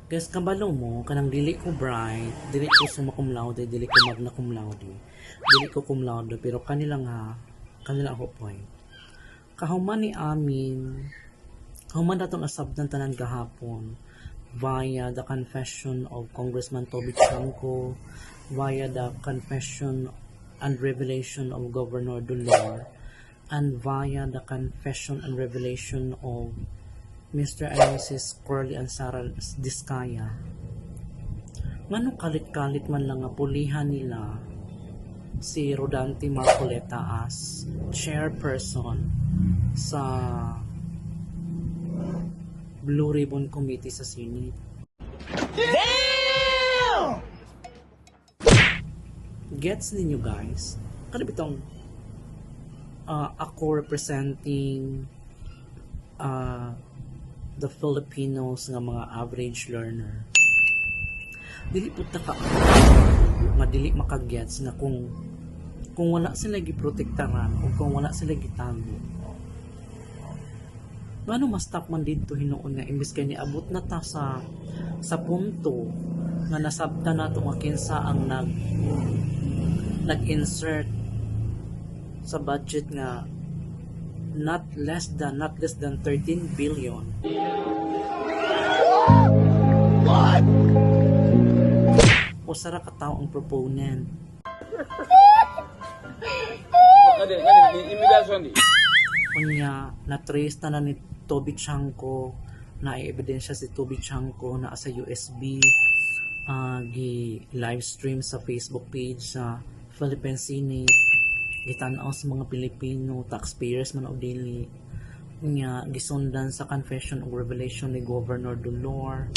Guys, kabalo mo, kanang dili ko bright, dili ko summa cum laude, dili ko magna cum laude, dili ko cum laude, pero kanila ako point. Kahuman ni amin, kahuman natong asabdan tanan gahapon, via the confession of Congressman Toby Chanco, via the confession and revelation of Governor Dulor, and via the confession and revelation of Mr. and Mrs. Curly and Sarah Diskaya. Ngano kalit-kalit man lang nga pulihan nila si Rodante Marcoleta as chairperson sa Blue Ribbon Committee sa Senate. Damn! Gets ninyo guys? Kada bitong ako representing the Filipinos nga mga average learner. Dili po ta ka nga dili makagets na kung wala sila giprotektaran o kung wala sila gitago. Ngano mas stop man dito hinuon nga imbes kay niabot na ta sa punto nga nasabta nato nga kinsa ang nag-insert sa budget nga not less than 13 billion. What? O sara ka tao ang proponent. Kunya, na-trace na ni Toby Chanco, na ebidensya si Toby Chanco na sa USB, live stream sa Facebook page sa Philippine Senate, gitanaw sa mga Pilipino taxpayers man o dili nya gisundan sa confession of revelation ni Governor Dulor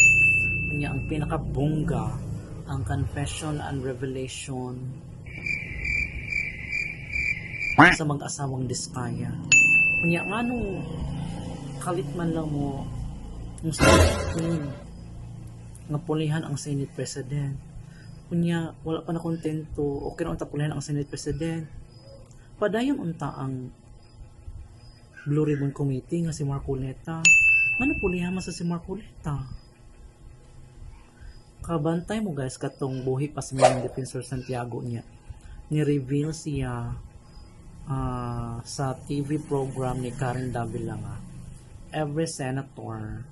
nya ang pinakabongga ang confession and revelation sa mag-asawang Diskaya nya nganong kalit man lang mo nga pulihan ang Senate President kunya wala pa na kontento okay na unta pulihan ang Senate President padayon unta ang Blue Ribbon Committee nga si Marcoleta. Ano pulihan man sa si Marcoleta? Kabantay mo guys katong buhi pa sa mga Defensor Santiago niya. Ni-reveal siya sa TV program ni Karen Davila nga. Every senator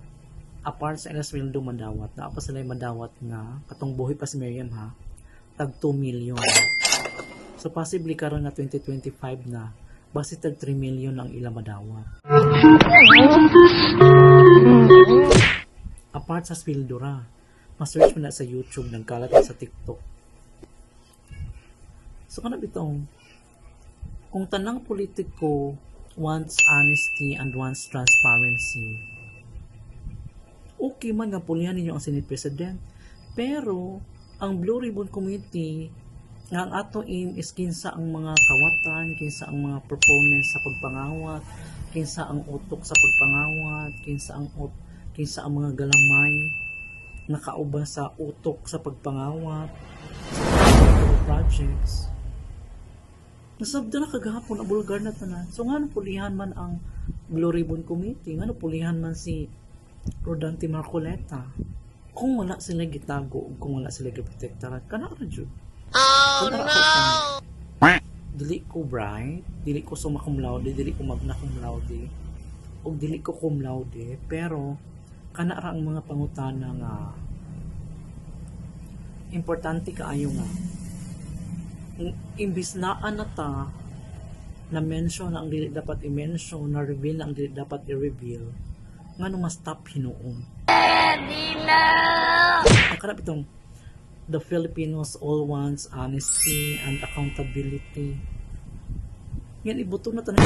apart sa Elaswildo madawat na pa sila madawat nga katong buhi pa si Miriam ha tag 2 million. So possibly karon nga 2025 na basi tag 3 million ang ila madawat. Apart sa Swildora, ma-search mo na sa YouTube, nagkalat na sa TikTok. So kana bitong kung tanang politiko wants honesty and wants transparency, okay man nga pulihan ninyo ang Senate President, pero ang Blue Ribbon Committee nga ang ato aim is kinsa ang mga kawatan, kinsa ang mga proponents sa pagpangawat, kinsa ang utok sa pagpangawat, kinsa ang mga galamay na kauban sa utok sa pagpangawat sa projects. Nasabda na kagahapon ang bulgar na tanan. So nga pulihan man ang Blue Ribbon Committee, nga pulihan man si Rodante Marcoleta. Kung wala sila gitago, kung wala sila giprotektaran, kana ra jud. Oh no! Dili ko bright, dili ko summa cum laude, dili ko magna cum laude, o dili ko cum laude, pero kana ra ang mga pangutana nga importante kaayo nga. Imbis na anata na mention ang dili dapat i-mention, na reveal ang dili dapat i-reveal, ngano mas stop hinuon. Ang karap itong the Filipinos all wants honesty and accountability. Yan ibuto na tanong.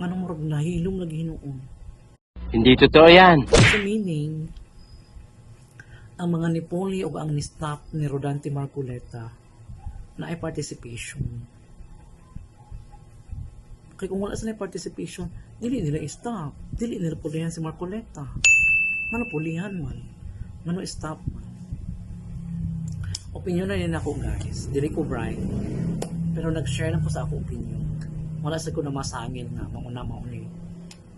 Anong murag nahilom lagi hinuon. Hindi totoo yan. So meaning, ang mga nipoli o ang ni-stop ni Rodante Marcoleta na ay participation. Kaya kung wala sila participation, dili nila i-stop. Dili nila pulihan si Marcoleta. Ano pulihan man? Ano i-stop man? Opinion na rin ako guys. Dili ko bright. Pero nag-share lang ko sa ako opinion. Wala sa ko na masangil nga. Mauna.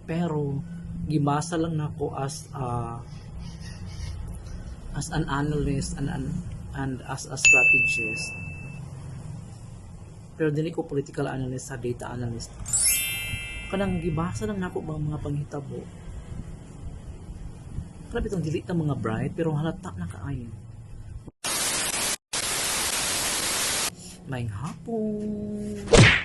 Pero, gibasa lang na ako as as an analyst and as a strategist. Pero dili ko political analyst sa data analyst. Kanang gibasa lang nako mga panghitabo. Grabe itong dili ta mga bright pero halata na kaayo. Maayong hapon.